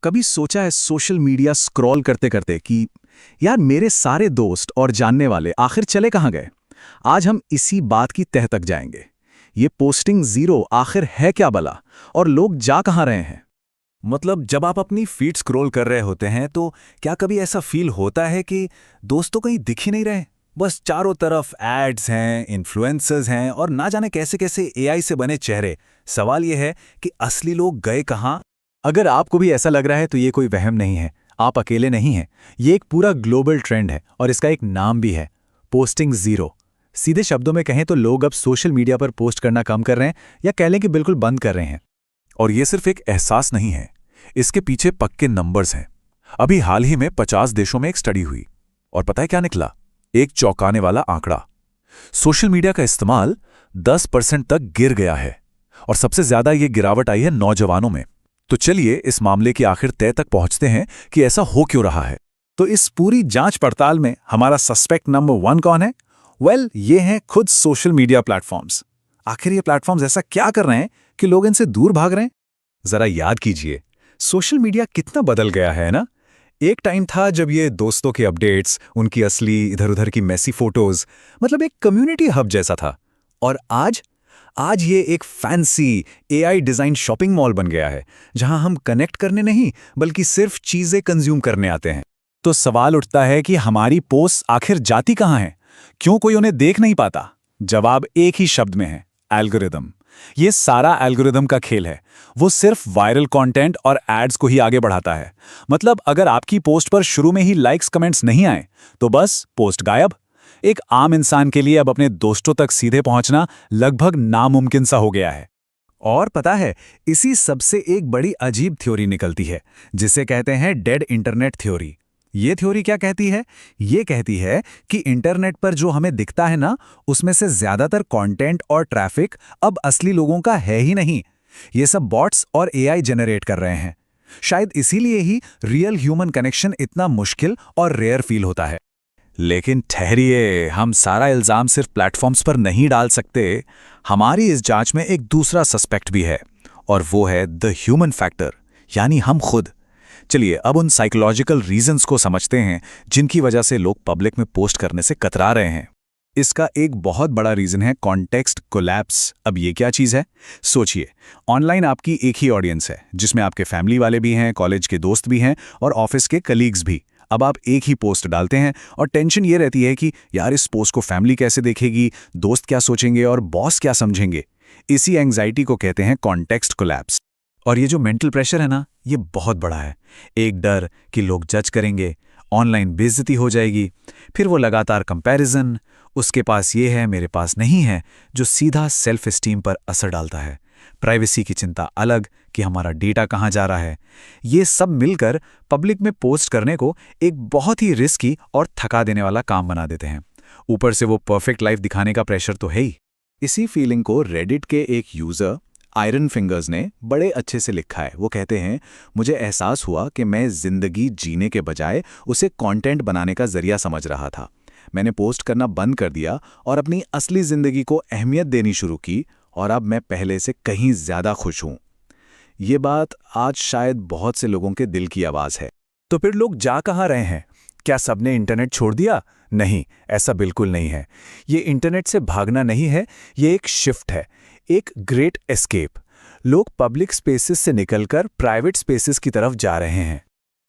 कभी सोचा है सोशल मीडिया स्क्रॉल करते करते कि यार मेरे सारे दोस्त और जानने वाले आखिर चले कहाँ गए। आज हम इसी बात की तह तक जाएंगे। ये पोस्टिंग जीरो आखिर है क्या भला, और लोग जा कहाँ रहे हैं। मतलब जब आप अपनी फीड स्क्रॉल कर रहे होते हैं तो क्या कभी ऐसा फील होता है कि दोस्तों कहीं दिख ही नहीं रहे? बस चारों तरफ एड्स हैं, इन्फ्लुएंसर्स हैं और ना जाने कैसे कैसे एआई से बने चेहरे। सवाल यह है कि असली लोग गए कहाँ? अगर आपको भी ऐसा लग रहा है तो ये कोई वहम नहीं है, आप अकेले नहीं हैं। ये एक पूरा ग्लोबल ट्रेंड है और इसका एक नाम भी है, पोस्टिंग जीरो। सीधे शब्दों में कहें तो लोग अब सोशल मीडिया पर पोस्ट करना कम कर रहे हैं, या कह लें कि बिल्कुल बंद कर रहे हैं। और ये सिर्फ एक एहसास नहीं है, इसके पीछे पक्के नंबर्स हैं। अभी हाल ही में 50 देशों में एक स्टडी हुई और पता है क्या निकला? एक चौंकाने वाला आंकड़ा। सोशल मीडिया का इस्तेमाल 10% तक गिर गया है और सबसे ज्यादा ये गिरावट आई है नौजवानों में। तो चलिए इस मामले की आखिर तय तक पहुंचते हैं कि ऐसा हो क्यों रहा है। तो इस पूरी जांच पड़ताल में हमारा सस्पेक्ट नंबर 1 कौन है? ये हैं खुद सोशल मीडिया प्लेटफॉर्म्स। आखिर ये प्लेटफॉर्म्स ऐसा क्या कर रहे हैं कि लोग इनसे दूर भाग रहे हैं? जरा याद कीजिए, सोशल मीडिया कितना बदल गया है ना। एक टाइम था जब ये दोस्तों के अपडेट्स, उनकी असली इधर उधर की मैसी फोटोज, मतलब एक कम्युनिटी हब जैसा था। और आज ये एक fancy AI design shopping mall बन गया है, जहां हम कनेक्ट करने नहीं बल्कि सिर्फ चीजें कंज्यूम करने आते हैं। तो सवाल उठता है कि हमारी पोस्ट आखिर जाती कहां है? क्यों कोई उन्हें देख नहीं पाता? जवाब एक ही शब्द में है, एल्गोरिदम। ये सारा एल्गोरिदम का खेल है। वो सिर्फ वायरल कंटेंट और एड्स को ही आगे बढ़ाता है। मतलब अगर आपकी पोस्ट पर शुरू में ही लाइक्स कमेंट्स नहीं आए तो बस पोस्ट गायब। एक आम इंसान के लिए अब अपने दोस्तों तक सीधे पहुंचना लगभग नामुमकिन सा हो गया है। और पता है, इसी सबसे एक बड़ी अजीब थ्योरी निकलती है, जिसे कहते हैं डेड इंटरनेट थ्योरी। ये थ्योरी क्या कहती है? ये कहती है कि इंटरनेट पर जो हमें दिखता है ना, उसमें से ज्यादातर कंटेंट और ट्रैफिक अब असली लोगों का है ही नहीं। ये सब बॉट्स और एआई जनरेट कर रहे हैं। शायद इसीलिए ही रियल ह्यूमन कनेक्शन इतना मुश्किल और रेयर फील होता है। लेकिन ठहरिए, हम सारा इल्जाम सिर्फ प्लेटफॉर्म्स पर नहीं डाल सकते। हमारी इस जांच में एक दूसरा सस्पेक्ट भी है, और वो है द ह्यूमन फैक्टर, यानी हम खुद। चलिए अब उन साइकोलॉजिकल रीजंस को समझते हैं जिनकी वजह से लोग पब्लिक में पोस्ट करने से कतरा रहे हैं। इसका एक बहुत बड़ा रीजन है कॉन्टेक्स्ट कोलैप्स। अब ये क्या चीज़ है? सोचिए, ऑनलाइन आपकी एक ही ऑडियंस है, जिसमें आपके फैमिली वाले भी हैं, कॉलेज के दोस्त भी हैं और ऑफिस के कलीग्स भी। अब आप एक ही पोस्ट डालते हैं और टेंशन ये रहती है कि यार इस पोस्ट को फैमिली कैसे देखेगी, दोस्त क्या सोचेंगे और बॉस क्या समझेंगे। इसी एंग्जाइटी को कहते हैं कॉन्टेक्स्ट कोलैप्स। और ये जो मेंटल प्रेशर है ना, ये बहुत बड़ा है। एक डर कि लोग जज करेंगे, ऑनलाइन बेइज्जती हो जाएगी, फिर वो लगातार कंपैरिजन, उसके पास ये है मेरे पास नहीं है, जो सीधा सेल्फ एस्टीम पर असर डालता है। प्राइवेसी की चिंता अलग कि हमारा डेटा कहाँ जा रहा है। ये सब मिलकर पब्लिक में पोस्ट करने को एक बहुत ही रिस्की और थका देने वाला काम बना देते हैं। ऊपर से वो परफेक्ट लाइफ दिखाने का प्रेशर तो है ही। इसी फीलिंग को रेडिट के एक यूजर आयरन फिंगर्स ने बड़े अच्छे से लिखा है। वो कहते हैं, मुझे एहसास हुआ कि मैं जिंदगी जीने के बजाय उसे कंटेंट बनाने का जरिया समझ रहा था। मैंने पोस्ट करना बंद कर दिया और अपनी असली जिंदगी को अहमियत देनी शुरू की, और अब मैं पहले से कहीं ज्यादा खुश हूं। ये बात आज शायद बहुत से लोगों के दिल की आवाज है। तो फिर लोग जा कहाँ रहे हैं? क्या सबने इंटरनेट छोड़ दिया? नहीं, ऐसा बिल्कुल नहीं है। ये इंटरनेट से भागना नहीं है, ये एक शिफ्ट है, एक ग्रेट एस्केप। लोग पब्लिक स्पेसेस से निकलकर प्राइवेट स्पेसेस की तरफ जा रहे हैं।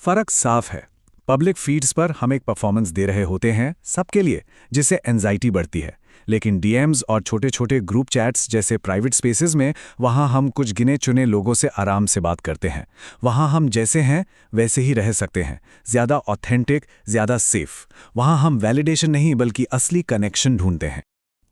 फर्क साफ है। पब्लिक फीड्स पर हम एक परफॉर्मेंस दे रहे होते हैं सबके लिए, जिससे एंजाइटी बढ़ती है। लेकिन डीएम्स और छोटे छोटे ग्रुप चैट्स जैसे प्राइवेट स्पेसेस में, वहां हम कुछ गिने चुने लोगों से आराम से बात करते हैं। वहां हम जैसे हैं वैसे ही रह सकते हैं, ज्यादा ऑथेंटिक, ज्यादा सेफ। वहां हम वैलिडेशन नहीं बल्कि असली कनेक्शन ढूंढते हैं।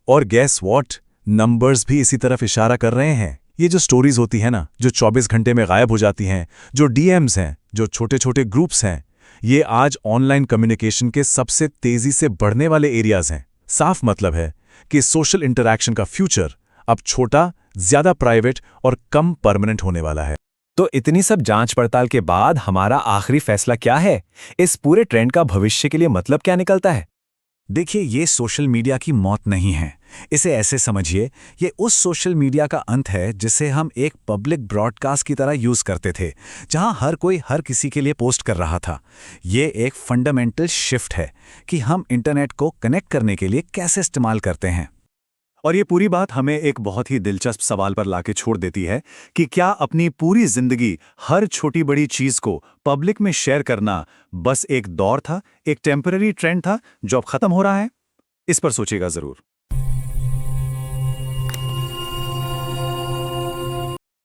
और गेस व्हाट, नंबर्स भी इसी तरफ इशारा कर रहे हैं। ये जो स्टोरीज होती है ना, जो 24 घंटे में गायब हो जाती हैं, जो डीएम्स हैं, जो छोटे छोटे ग्रुप्स हैं, ये आज ऑनलाइन कम्युनिकेशन के सबसे तेजी से बढ़ने वाले एरियाज हैं। साफ मतलब है कि सोशल इंटरैक्शन का फ्यूचर अब छोटा, ज्यादा प्राइवेट और कम परमानेंट होने वाला है। तो इतनी सब जांच पड़ताल के बाद हमारा आखिरी फैसला क्या है? इस पूरे ट्रेंड का भविष्य के लिए मतलब क्या निकलता है? देखिए, ये सोशल मीडिया की मौत नहीं है। इसे ऐसे समझिए, ये उस सोशल मीडिया का अंत है जिसे हम एक पब्लिक ब्रॉडकास्ट की तरह यूज करते थे, जहां हर कोई हर किसी के लिए पोस्ट कर रहा था। ये एक फंडामेंटल शिफ्ट है कि हम इंटरनेट को कनेक्ट करने के लिए कैसे इस्तेमाल करते हैं। और ये पूरी बात हमें एक बहुत ही दिलचस्प सवाल पर लाके छोड़ देती है कि क्या अपनी पूरी जिंदगी हर छोटी बड़ी चीज को पब्लिक में शेयर करना बस एक दौर था, एक टेम्पररी ट्रेंड था जो अब खत्म हो रहा है? इस पर सोचिएगा जरूर।